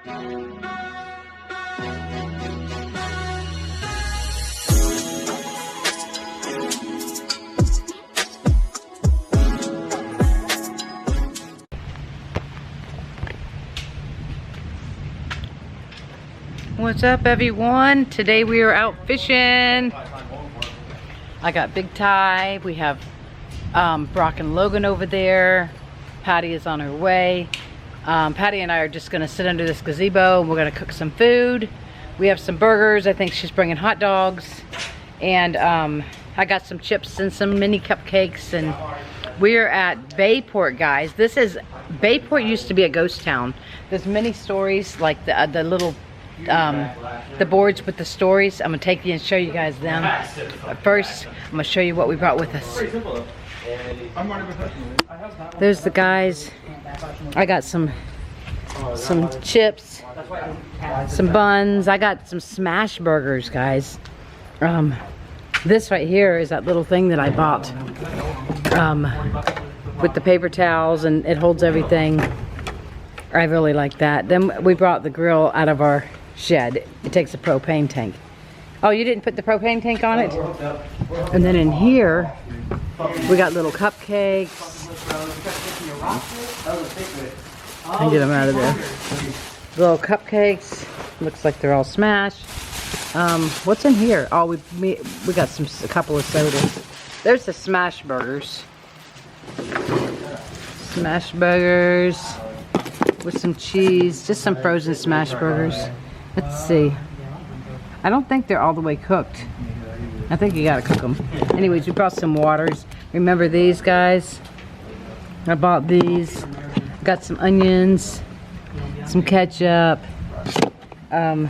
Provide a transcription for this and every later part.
What's up, everyone? Today we are out fishing. I got Big Ty. We have Brock and Logan over there. Patty is on her way. Patty and I are just gonna sit under this gazebo and we're gonna cook some food. We have some burgers. I think she's bringing hot dogs. And I got some chips and some mini cupcakes. And we're at Bayport, guys. Bayport used to be a ghost town. There's many stories, like the little the boards with the stories. I'm gonna take you and show you guys them. But first, I'm gonna show you what we brought with us. There's the guys. I got some chips, some buns. I got some smash burgers, guys. This right here is that little thing that I bought with the paper towels, and it holds everything. I really like that. Then we brought the grill out of our shed. It takes a propane tank. Oh, you didn't put the propane tank on it? And then in here, we got little cupcakes. I get them out of there. Little cupcakes. Looks like they're all smashed. What's in here? Oh, we got a couple of sodas. There's the smash burgers. Smash burgers with some cheese. Just some frozen smash burgers. Let's see. I don't think they're all the way cooked. I think you gotta cook them. Anyways, we brought some waters. Remember these, guys? I bought these. Got some onions, some ketchup. Let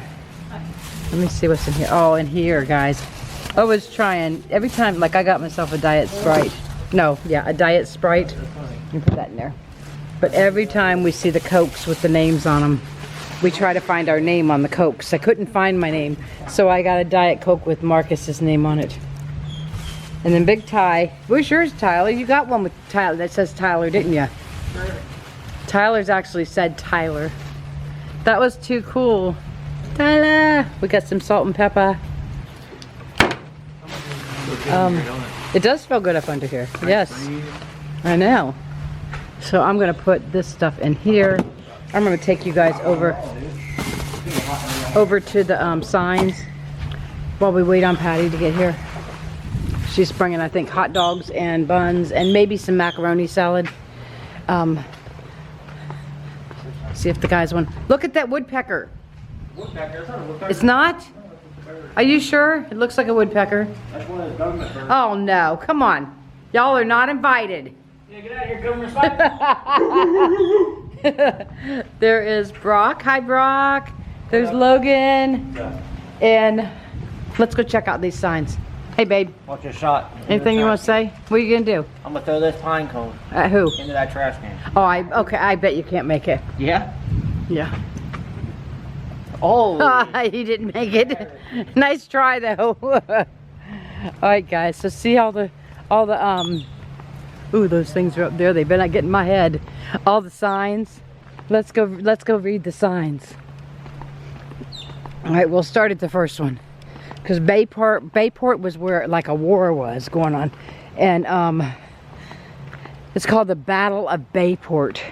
me see what's in here. Oh, in here, guys. I was trying, every time, like I got myself a Diet Sprite. No, yeah, a Diet Sprite. Let me put that in there. But every time we see the Cokes with the names on them, we try to find our name on the Cokes. I couldn't find my name, so I got a Diet Coke with Marcus's name on it. And then Big Ty. Where's yours, Tyler? You got one with Tyler that says Tyler, didn't you? Tyler's actually said Tyler. That was too cool. Tyler! We got some salt and pepper. It does feel good up under here. Yes. I know. So I'm gonna put this stuff in here. I'm gonna take you guys over to the signs while we wait on Patty to get here. She's bringing, I think, hot dogs and buns and maybe some macaroni salad. See if the guys want. Look at that woodpecker. Woodpecker? It's not a woodpecker. It's not? Are you sure? It looks like a woodpecker. That's one of the government birds. Oh no, come on. Y'all are not invited. Yeah, get out of here, government spot. There is Brock. Hi, Brock. There's Logan. And let's go check out these signs. Hey, babe. Watch your shot. Anything you want to say? What are you going to do? I'm going to throw this pine cone. At who? Into that trash can. Oh, okay. I bet you can't make it. Yeah? Yeah. Oh. He didn't make it. Nice try, though. Alright, guys. So see all the ooh, those things are up there. They better not get in my head. All the signs. Let's go read the signs. Alright, we'll start at the first one. Because Bayport was where like a war was going on. And it's called the Battle of Bayport.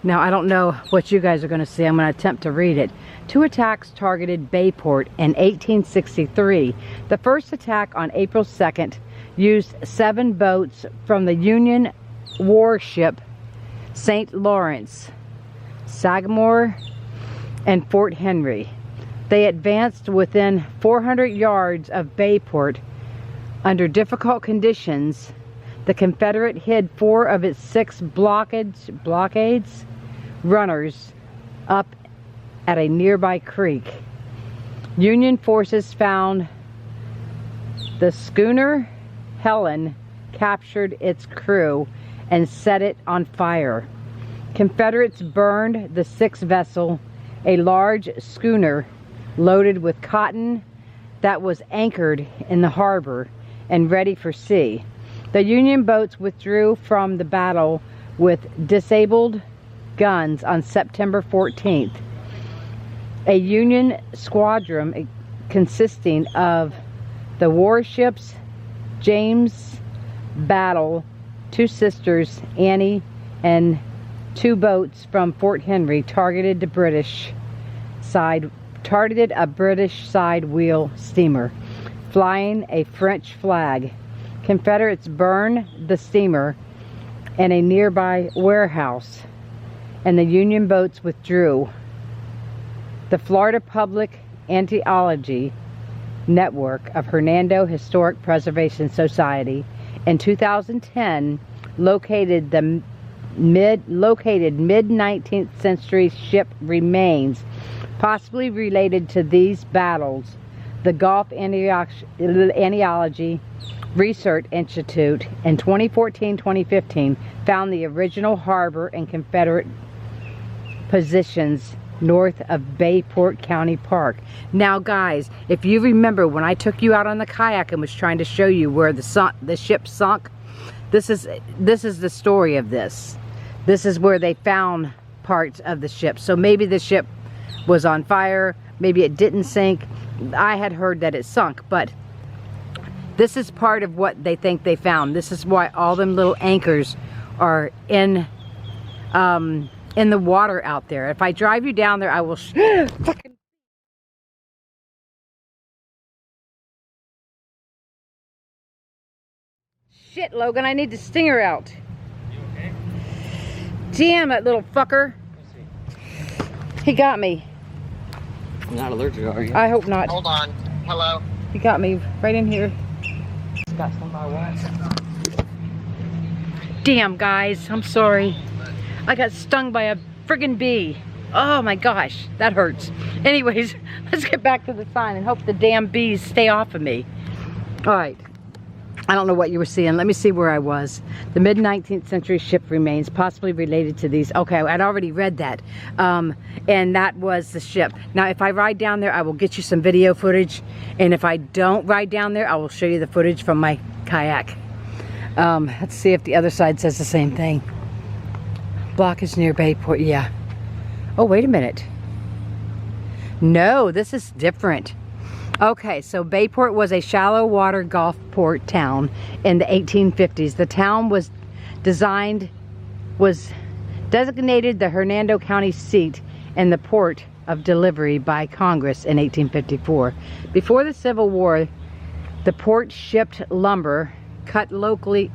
Now I don't know what you guys are going to see. I'm going to attempt to read it. 2 attacks targeted Bayport in 1863. The first attack on April 2nd used 7 boats from the Union warship St. Lawrence, Sagamore, and Fort Henry. They advanced within 400 yards of Bayport. Under difficult conditions, the Confederate hid 4 of its 6 blockades runners up at a nearby creek. Union forces found the schooner Helen, captured its crew, and set it on fire. Confederates burned the 6th vessel, a large schooner loaded with cotton that was anchored in the harbor and ready for sea. The Union boats withdrew from the battle with disabled guns on September 14th. A Union squadron consisting of the warships James Battle, 2 sisters, Annie, and 2 boats from Fort Henry targeted a British side wheel steamer flying a French flag. Confederates burned the steamer and a nearby warehouse, and the Union boats withdrew. The Florida Public Archaeology Network of Hernando Historic Preservation Society in 2010 located mid-19th century ship remains possibly related to these battles. The Gulf Archaeology Research Institute in 2014-2015 found the original harbor and Confederate positions north of Bayport County Park. Now guys, if you remember when I took you out on the kayak and was trying to show you where the ship sunk, this is the story of this. This is where they found parts of the ship. So maybe the ship was on fire, maybe it didn't sink. I had heard that it sunk, but this is part of what they think they found. This is why all them little anchors are in the water out there. If I drive you down there, I will fucking... Shit, Logan, I need the stinger out. You okay? Damn, that little fucker. He got me. You're not allergic, are you? I hope not. Hold on. Hello? He got me right in here. Got some by what? Damn, guys, I'm sorry. I got stung by a friggin' bee. Oh my gosh, that hurts. Anyways, let's get back to the sign and hope the damn bees stay off of me. All right. I don't know what you were seeing. Let me see where I was. The mid-19th century ship remains possibly related to these. Okay, I'd already read that. And that was the ship. Now, if I ride down there, I will get you some video footage. And if I don't ride down there, I will show you the footage from my kayak. Let's see if the other side says the same thing. Blockage near Bayport. Yeah. Oh, wait a minute. No, this is different. Okay, so Bayport was a shallow water Gulf port town in the 1850s. The town was designated the Hernando County seat and the port of delivery by Congress in 1854. Before the Civil War, the port shipped lumber, cut locally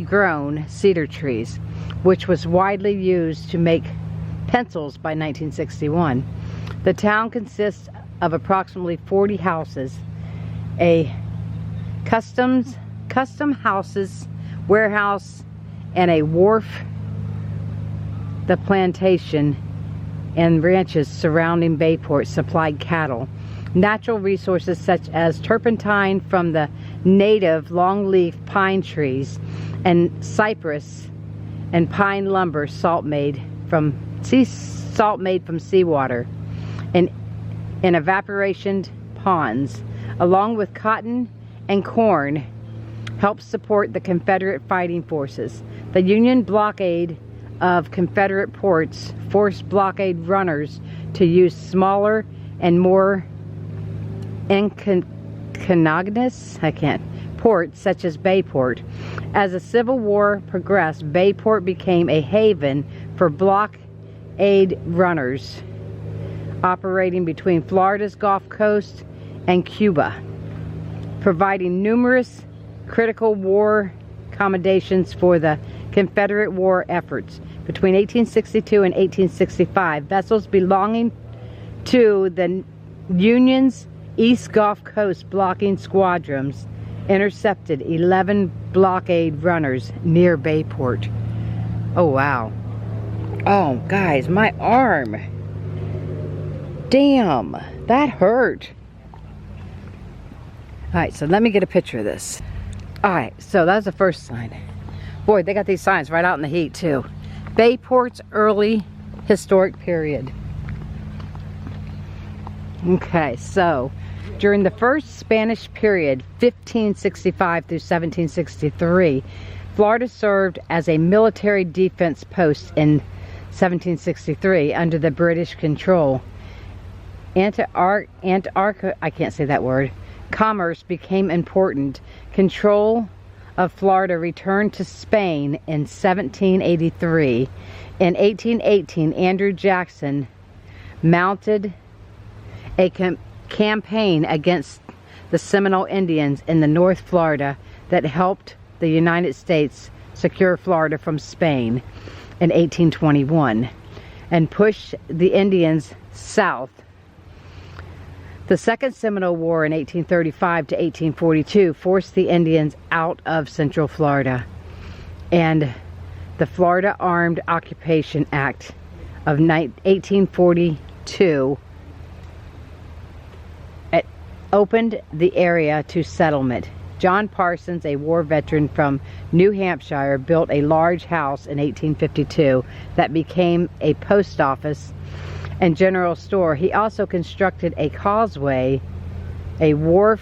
grown cedar trees, which was widely used to make pencils by 1961. The town consists of approximately 40 houses, a custom houses, warehouse, and a wharf. The plantation and ranches surrounding Bayport supplied cattle. Natural resources such as turpentine from the native longleaf pine trees and cypress and pine lumber, salt made from seawater and evaporation ponds, along with cotton and corn, helped support the Confederate fighting forces. The Union blockade of Confederate ports forced blockade runners to use smaller and more inconspicuous ports such as Bayport. As the Civil War progressed, Bayport became a haven for blockade runners operating between Florida's Gulf Coast and Cuba, providing numerous critical war accommodations for the Confederate war efforts. Between 1862 and 1865, vessels belonging to the Union's East Gulf Coast blocking squadrons intercepted 11 blockade runners near Bayport. Oh wow. Oh guys, my arm. Damn, that hurt. Alright, so let me get a picture of this. Alright, so that's the first sign. Boy, they got these signs right out in the heat too. Bayport's early historic period. Okay, so during the first Spanish period, 1565 through 1763, Florida served as a military defense post in 1763, under the British control. Antarctica, I can't say that word. Commerce became important. Control of Florida returned to Spain in 1783. In 1818, Andrew Jackson mounted a campaign against the Seminole Indians in the North Florida that helped the United States secure Florida from Spain in 1821 and push the Indians south. The Second Seminole War in 1835 to 1842 forced the Indians out of Central Florida, and the Florida Armed Occupation Act of 1842 opened the area to settlement. John Parsons, a war veteran from New Hampshire, built a large house in 1852 that became a post office and general store. He also constructed a causeway, a wharf,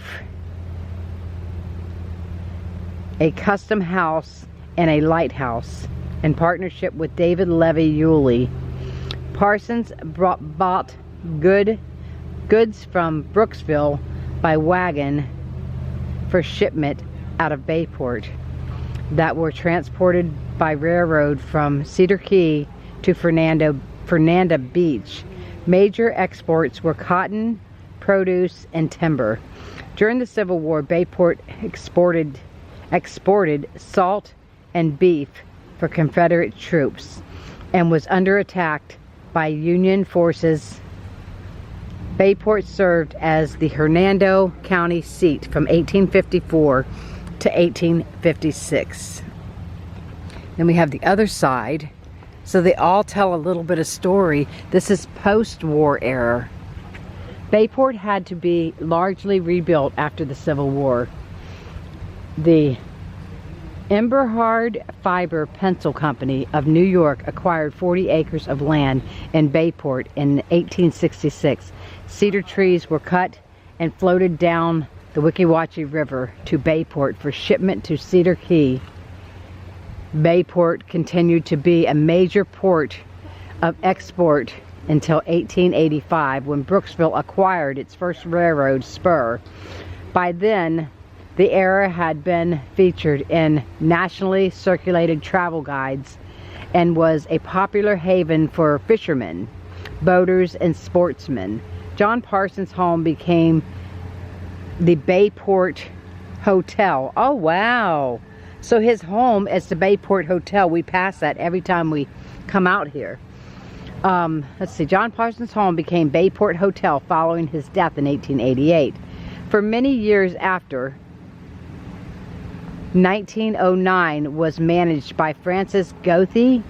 a custom house, and a lighthouse in partnership with David Levy Yulee. Parsons bought goods from Brooksville by wagon for shipment out of Bayport that were transported by railroad from Cedar Key to Fernanda Beach. Major exports were cotton, produce, and timber. During the Civil War, Bayport exported salt and beef for Confederate troops and was under attack by Union forces. Bayport served as the Hernando County seat from 1854 to 1856. Then we have the other side. So they all tell a little bit of story. This is post-war era. Bayport had to be largely rebuilt after the Civil War. The Eberhard Fiber Pencil Company of New York acquired 40 acres of land in Bayport in 1866. Cedar trees were cut and floated down the Wickiwatchee River to Bayport for shipment to Cedar Key. Bayport continued to be a major port of export until 1885, when Brooksville acquired its first railroad spur. By then, the area had been featured in nationally circulated travel guides and was a popular haven for fishermen, boaters, and sportsmen. John Parsons' home became the Bayport Hotel. Oh, wow. So his home is the Bayport Hotel. We pass that every time we come out here. Let's see. John Parsons' home became Bayport Hotel following his death in 1888. For many years after, 1909 was managed by Frances Goethe.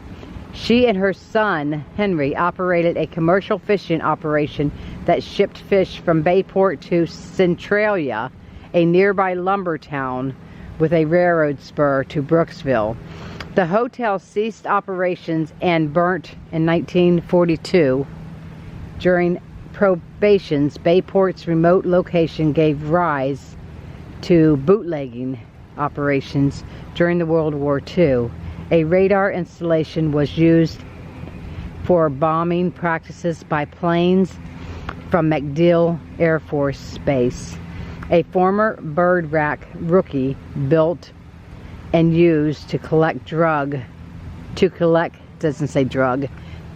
She and her son, Henry, operated a commercial fishing operation that shipped fish from Bayport to Centralia, a nearby lumber town with a railroad spur to Brooksville. The hotel ceased operations and burnt in 1942. During probations, Bayport's remote location gave rise to bootlegging operations during the World War II. A radar installation was used for bombing practices by planes from MacDill Air Force Base. A former bird rack rookie built and used to collect doesn't say drug,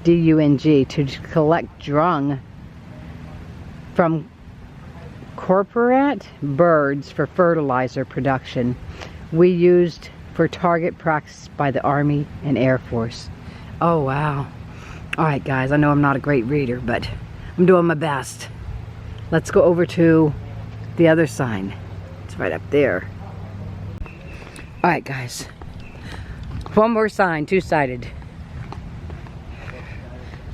D-U-N-G, to collect dung from corporate birds for fertilizer production. We used for target practice by the Army and Air Force. Oh, wow. All right, guys, I know I'm not a great reader, but I'm doing my best. Let's go over to the other sign. It's right up there. All right, guys. One more sign, two-sided.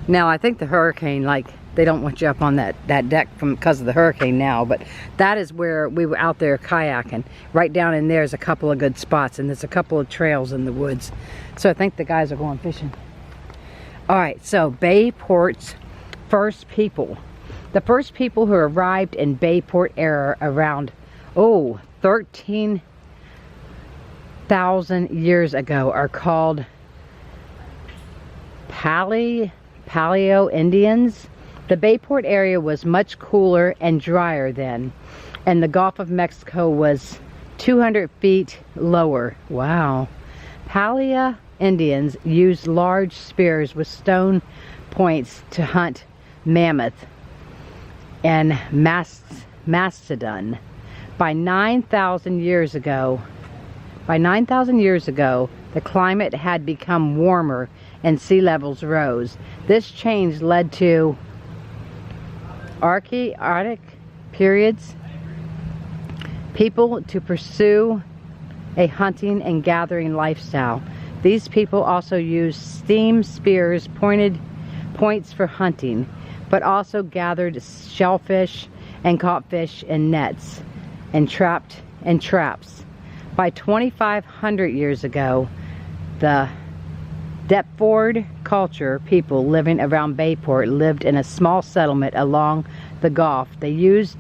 Now, I think the hurricane, like, they don't want you up on that deck because of the hurricane now, but that is where we were out there kayaking. Right down in there is a couple of good spots, and there's a couple of trails in the woods. So I think the guys are going fishing. All right, so Bayport's first people. The first people who arrived in Bayport era around, 13,000 years ago are called Paleo Indians. The Bayport area was much cooler and drier then, and the Gulf of Mexico was 200 feet lower. Wow. Paleo Indians used large spears with stone points to hunt mammoth and mastodon. By 9,000 years ago, the climate had become warmer and sea levels rose. This change led to Archeotic periods, people to pursue a hunting and gathering lifestyle. These people also used steam spears, points for hunting, but also gathered shellfish and caught fish in nets and traps. By 2,500 years ago, the Deptford culture people living around Bayport lived in a small settlement along the Gulf. They used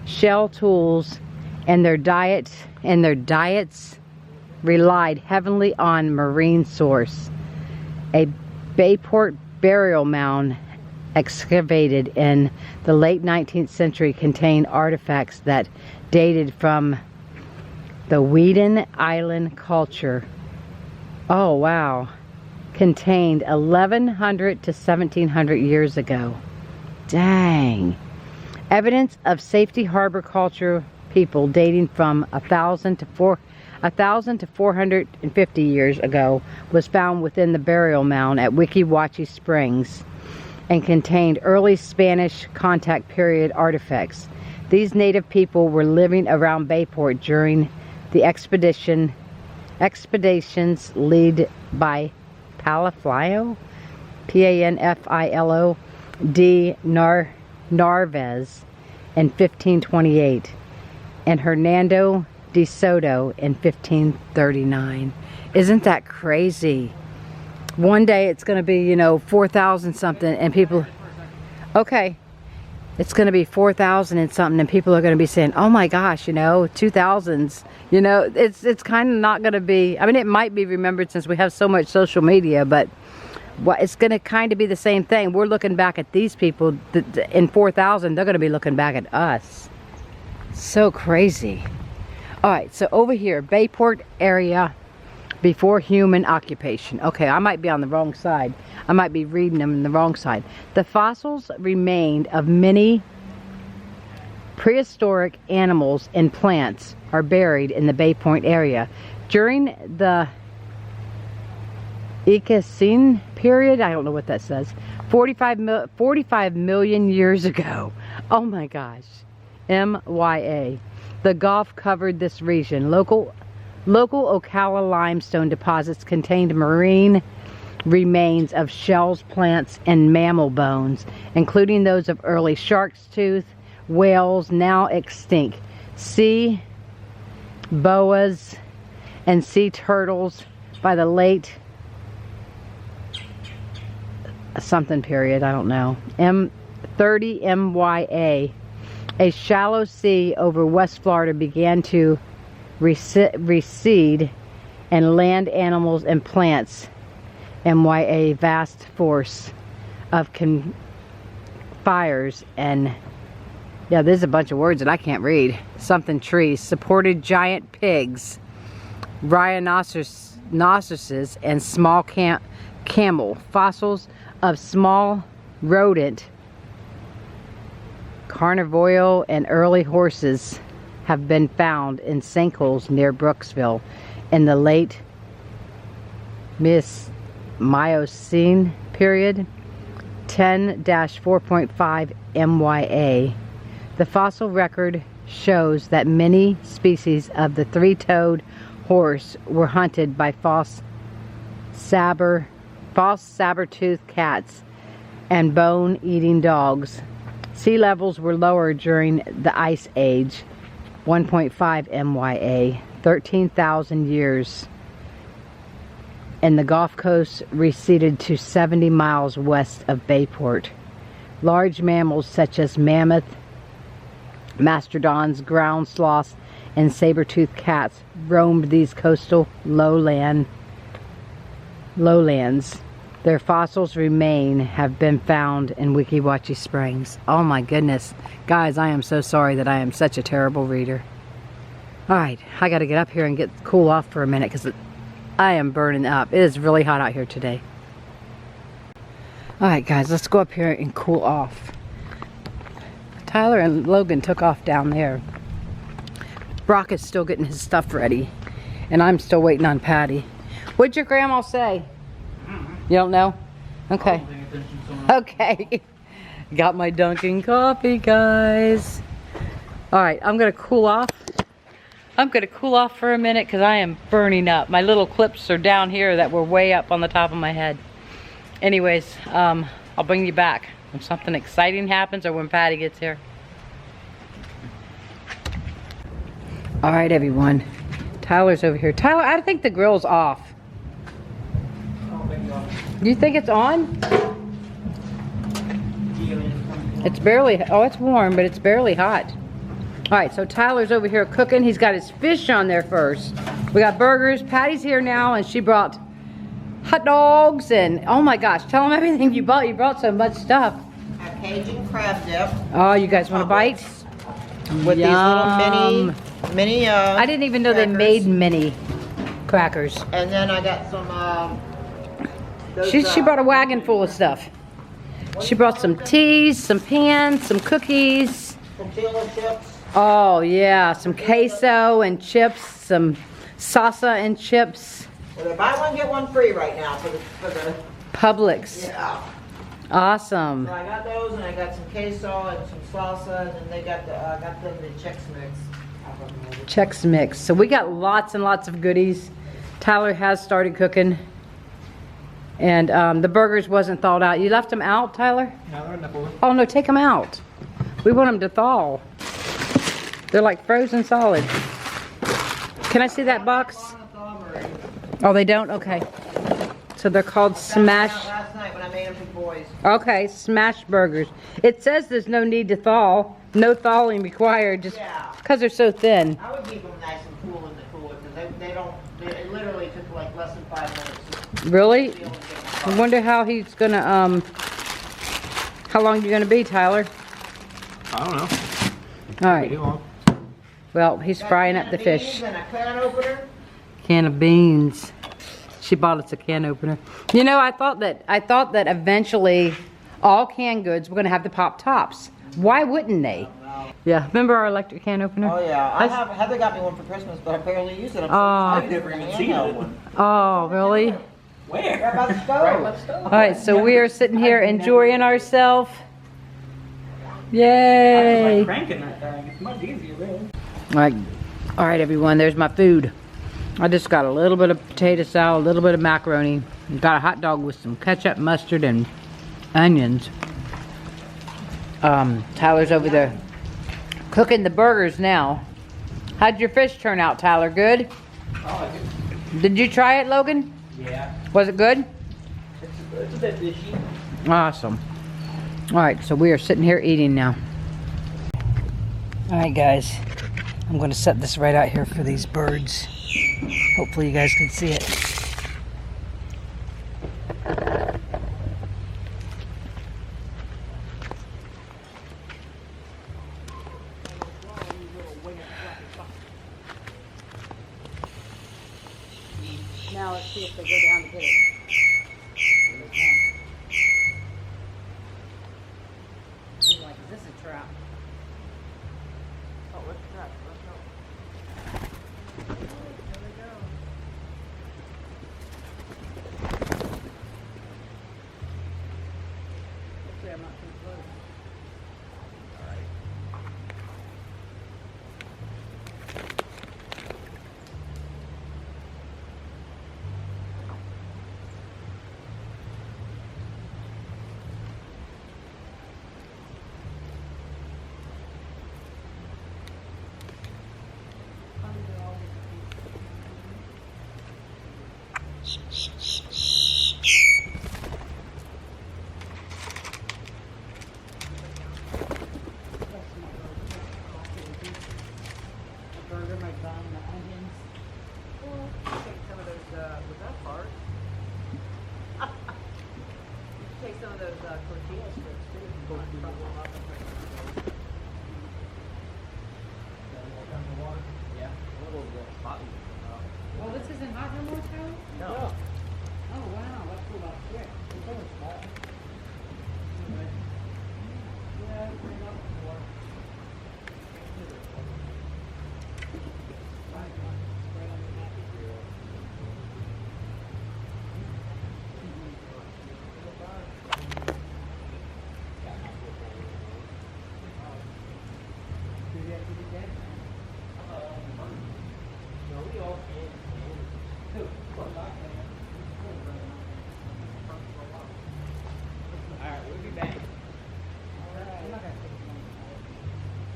shell tools, and their diets relied heavily on marine source. A Bayport burial mound excavated in the late 19th century contained artifacts that dated from the Weedon Island culture. Oh wow. Contained 1,100 to 1,700 years ago. Dang. Evidence of Safety Harbor culture people dating from 1,000 to 450 years ago was found within the burial mound at Weeki Wachee Springs and contained early Spanish contact period artifacts. These native people were living around Bayport during the expeditions led by Panfilo, Panfilo de Narvaez in 1528 and Hernando de Soto in 1539. Isn't that crazy? One day it's going to be, 4,000 something and people, okay, it's going to be 4,000 and something and people are going to be saying, oh my gosh, 2000s, it's kind of not going to be, I mean, it might be remembered since we have so much social media, but it's going to kind of be the same thing. We're looking back at these people in 4,000, they're going to be looking back at us. So crazy. All right, so over here, Bayport area before human occupation. Okay, I might be on the wrong side. I might be reading them in the wrong side. The fossils remained of many prehistoric animals and plants are buried in the Bayport area. During the Eocene period, I don't know what that says, 45 million years ago. Oh my gosh. MYA. The Gulf covered this region. Local Ocala limestone deposits contained marine remains of shells, plants, and mammal bones, including those of early shark's tooth, whales now extinct, sea boas, and sea turtles by the late something period, I don't know, 30 MYA. A shallow sea over West Florida began to recede, and land animals and plants MYA vast force of fires and yeah, there's a bunch of words that I can't read. Something trees supported giant pigs, rhinoceroses, and small camel. Fossils of small rodent, carnivore, and early horses have been found in sinkholes near Brooksville in the late Miocene period, 10-4.5 MYA. The fossil record shows that many species of the three-toed horse were hunted by false saber-toothed cats and bone-eating dogs. Sea levels were lower during the Ice Age, 1.5 MYA, 13,000 years, and the Gulf Coast receded to 70 miles west of Bayport. Large mammals such as mammoth, mastodons, ground sloths, and saber-toothed cats roamed these coastal lowlands. Their fossils remain have been found in Weeki Wachee Springs. Oh my goodness. Guys, I am so sorry that I am such a terrible reader. Alright, I gotta get up here and cool off for a minute because I am burning up. It is really hot out here today. Alright guys, let's go up here and cool off. Tyler and Logan took off down there. Brock is still getting his stuff ready. And I'm still waiting on Patty. What'd your grandma say? You don't know? Okay. Okay. Got my Dunkin' coffee, guys. Alright, I'm gonna cool off. I'm gonna cool off for a minute because I am burning up. My little clips are down here that were way up on the top of my head. Anyways, I'll bring you back when something exciting happens or when Patty gets here. Alright everyone. Tyler's over here. Tyler, I think the grill's off. Do you think it's on? It's barely, oh it's warm, but it's barely hot. Alright, so Tyler's over here cooking. He's got his fish on there first. We got burgers. Patty's here now and she brought hot dogs and, oh my gosh, tell them everything you bought. You brought so much stuff. A Cajun crab dip. Oh, you guys want a bite? With Yum. these little mini I didn't even know crackers. they made mini crackers. And then I got some She brought a wagon full of stuff. She brought some teas, some pans, some cookies. tortilla chips. Oh yeah, some queso and chips, some salsa and chips. Well, they're buy one get one free right now for the Publix. yeah. Awesome. So I got those and I got some queso and some salsa and then they got the got them the Chex Mix. Chex Mix. So we got lots and lots of goodies. Tyler has started cooking. And the burgers wasn't thawed out. You left them out, Tyler? No, they're in the cooler. Oh no, take them out. We want them to thaw. They're like frozen solid. Can I see that box? Oh, they don't? Okay. So they're called smash. Last night when I made them for the boys. Okay, smash burgers. It says there's no need to thaw. No thawing required, just Yeah. because they're so thin. I would keep them nice and cool in the cooler because it literally took like less than 5 minutes. Really? I wonder how he's gonna, how long you gonna be, Tyler? I don't know. All right. Pretty long. Well, he's frying up the fish. And a can opener. Can of beans. She bought us a can opener. You know, I thought that eventually all canned goods were gonna have the pop tops. Why wouldn't they? Yeah, remember our electric can opener? Oh yeah, Heather got me one for Christmas, but I barely use it. I've never even seen it. Oh, really? Where? Right by the stove. Right by the stove. All right, so we are sitting here enjoying ourselves. Yay! Like cranking that thing. It's much easier, really. All right, everyone, there's my food. I just got a little bit of potato salad, a little bit of macaroni. Got a hot dog with some ketchup, mustard, and onions. Tyler's over there cooking the burgers now. How'd your fish turn out, Tyler? Good? Oh, Did you try it, Logan? yeah. Was it good? It's a bit fishy. Awesome. All right, so we are sitting here eating now. All right, guys. I'm going to set this right out here for these birds. Hopefully you guys can see it. Now let's see if they go down to get it. Like, is this a trap? Oh, what's the trap? Let's go. There they go. Hopefully I'm not too close. Burger, my bun, the onions. Take some of those, was that hard? tortilla strips too. If you want to crumble them up and put them in the bowl. Yeah. One of those hot ones. Well, this isn't hot no more, Charlie? No. Oh, wow, that's cool about quick. It's only small. Yeah, bring it up more. No, we all can. Alright, we'll be back.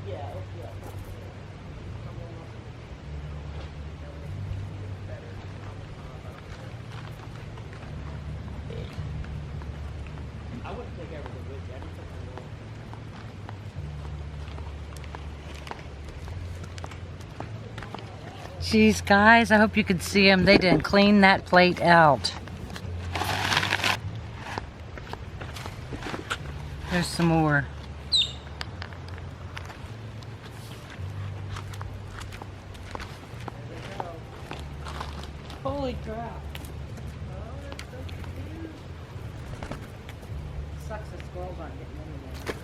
Yeah, yeah. I wouldn't take everything with you. I'd just take the little. Jeez, guys, I hope you could see them. They didn't clean that plate out. There's some more. Holy crap. Sucks the squirrels aren't getting in there.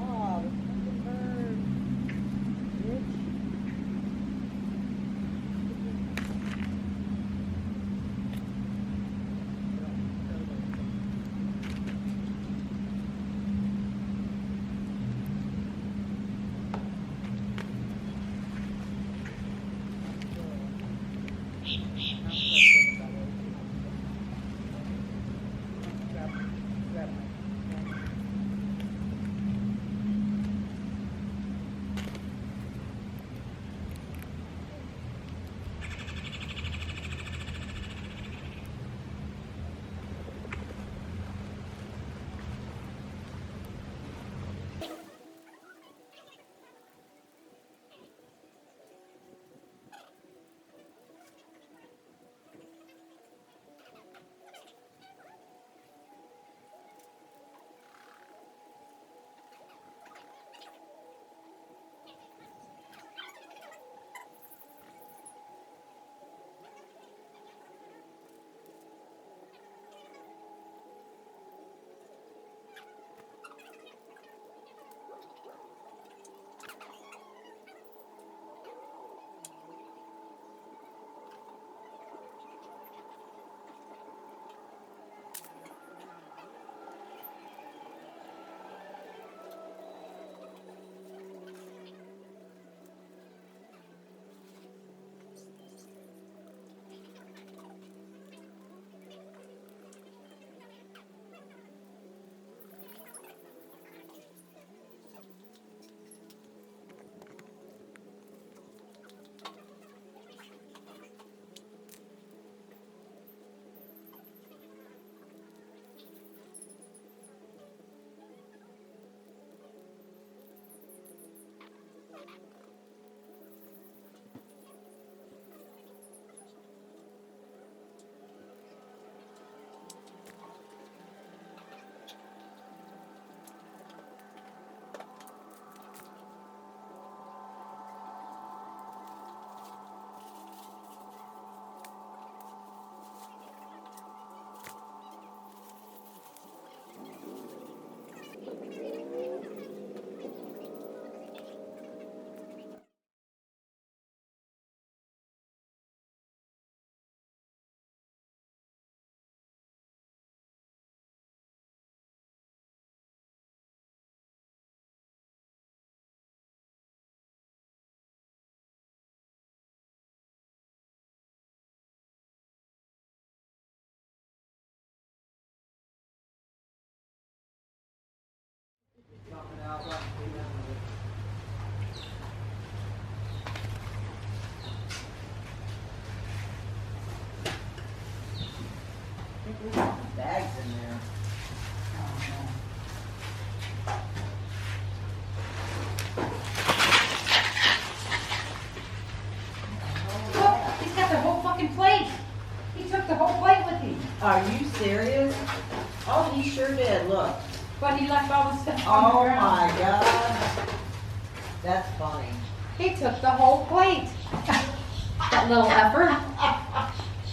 Oh, the fucking bird. Bitch. Bags in there. Look, he's got the whole fucking plate. He took the whole plate with him. Are you serious? Oh, he sure did, look. But he left all the stuff on the Oh ground. my God. That's funny. He took the whole plate. That little effer.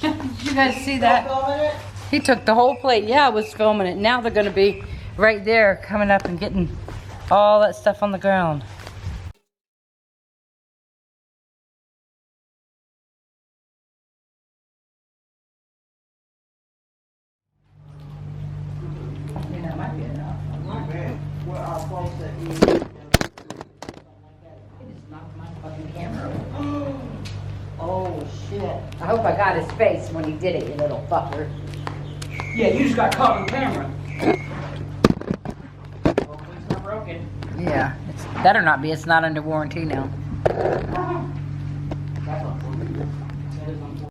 Did you guys see that? Still filming it? He took the whole plate. Yeah, I was filming it. Now they're gonna be right there coming up and getting all that stuff on the ground. Yeah, that might be enough. Okay. Well, I'll post it. It just knocked my fucking camera over. Oh, shit. I hope I got his face when he did it, you little fucker. Yeah, you just got caught on camera. Hopefully it's not broken. Yeah, it's better not be. It's not under warranty now. That's unfortunate. That is unfortunate.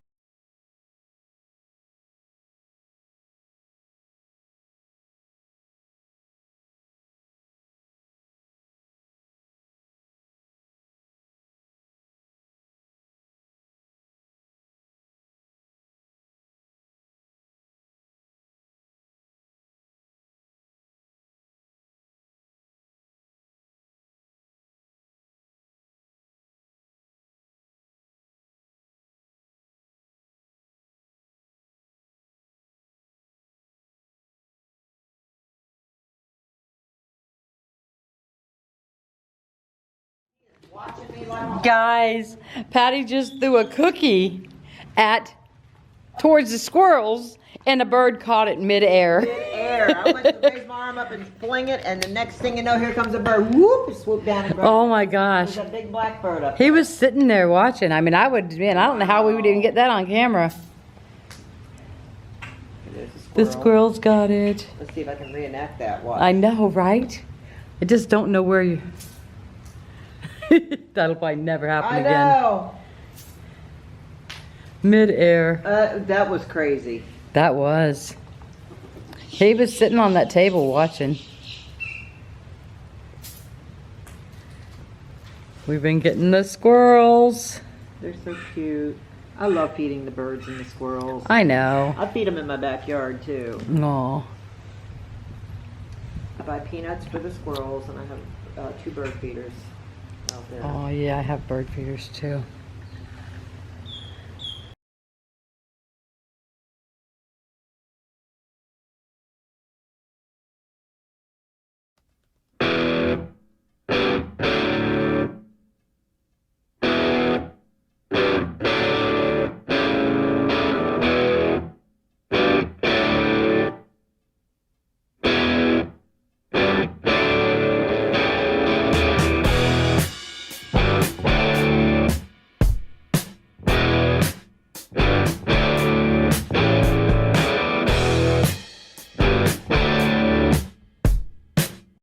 Watching me like Guys, Patty just threw a cookie towards the squirrels, and a bird caught it midair. air. I went to raise my arm up and fling it, and the next thing you know, here comes a bird. Whoop! Swoop down and grab it. Oh my gosh. There's a big black bird up He was sitting there watching. I mean, I don't know how we would even get that on camera. there. The squirrels got it. Let's see if I can reenact that. Watch. I know, right? I just don't know where you... That'll probably never happen I again. know. Mid-air. That was crazy. That was. He was sitting on that table watching. We've been getting the squirrels. They're so cute. I love feeding the birds and the squirrels. I know. I feed them in my backyard too. Aw. I buy peanuts for the squirrels, and I have 2 bird feeders out there. Oh yeah, I have bird feeders too.